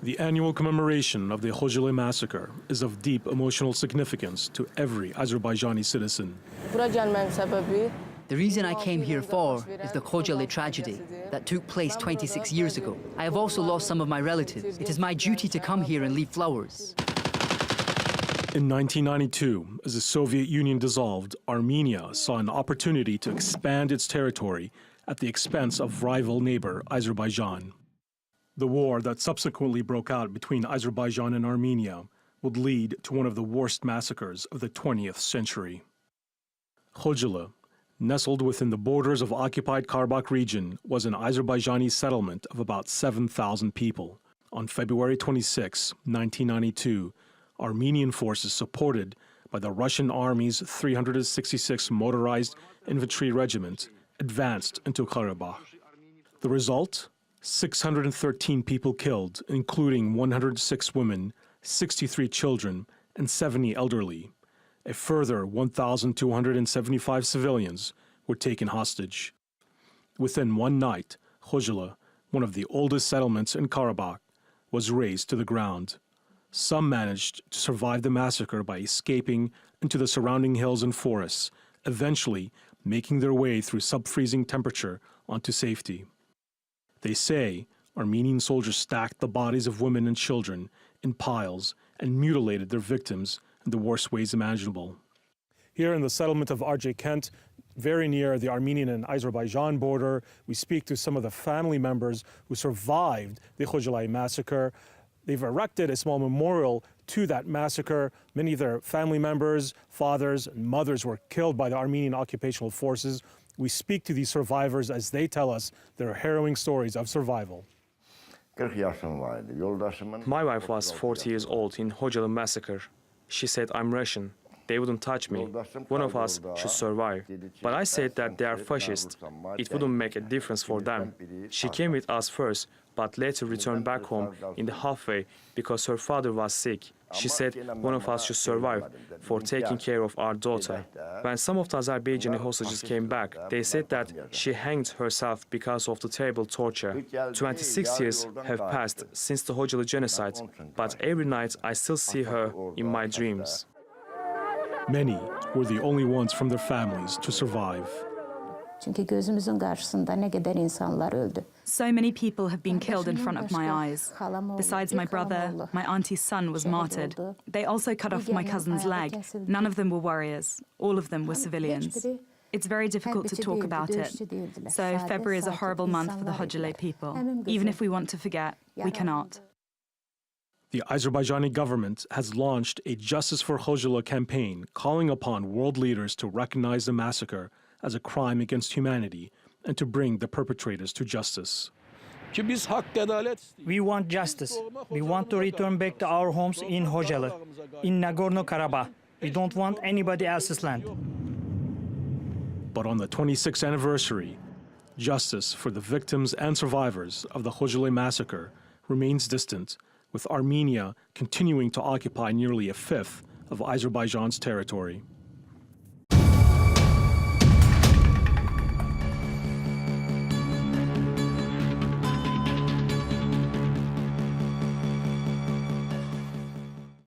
The annual commemoration of the Khojaly Massacre is of deep emotional significance to every Azerbaijani citizen. The reason I came here for is the Khojaly tragedy that took place 26 years ago. I have also lost some of my relatives. It is my duty to come here and leave flowers. In 1992, as the Soviet Union dissolved, Armenia saw an opportunity to expand its territory at the expense of rival neighbor Azerbaijan. The war that subsequently broke out between Azerbaijan and Armenia would lead to one of the worst massacres of the 20th century. Khojaly, nestled within the borders of occupied Karabakh region, was an Azerbaijani settlement of about 7,000 people. On February 26, 1992, Armenian forces supported by the Russian Army's 366th Motorized Infantry Regiment advanced into Karabakh. The result? 613 people killed, including 106 women, 63 children, and 70 elderly. A further 1,275 civilians were taken hostage. Within one night, Khojaly, one of the oldest settlements in Karabakh, was razed to the ground. Some managed to survive the massacre by escaping into the surrounding hills and forests, eventually making their way through sub-freezing temperature onto safety. They say Armenian soldiers stacked the bodies of women and children in piles and mutilated their victims in the worst ways imaginable. Here in the settlement of Arjay Kent, very near the Armenian and Azerbaijan border, we speak to some of the family members who survived the Khojaly massacre. They've erected a small memorial to that massacre. Many of their family members, fathers, and mothers were killed by the Armenian occupational forces. We speak to these survivors as they tell us their harrowing stories of survival. My wife was 40 years old in Khojaly massacre. She said, "I'm Russian. They wouldn't touch me. One of us should survive." But I said that they are fascists. It wouldn't make a difference for them. She came with us first, but later returned back home in the halfway because her father was sick. She said one of us should survive for taking care of our daughter. When some of the Azerbaijani hostages came back, they said that she hanged herself because of the terrible torture. 26 years have passed since the Khojaly genocide, but every night I still see her in my dreams. Many were the only ones from their families to survive. So many people have been killed in front of my eyes. Besides my brother, my auntie's son was martyred. They also cut off my cousin's leg. None of them were warriors. All of them were civilians. It's very difficult to talk about it. So February is a horrible month for the Khojaly people. Even if we want to forget, we cannot. The Azerbaijani government has launched a Justice for Khojaly campaign calling upon world leaders to recognize the massacre as a crime against humanity and to bring the perpetrators to justice. We want justice. We want to return back to our homes in Khojaly, in Nagorno-Karabakh. We don't want anybody else's land. But on the 26th anniversary, justice for the victims and survivors of the Khojaly massacre remains distant, with Armenia continuing to occupy nearly a fifth of Azerbaijan's territory.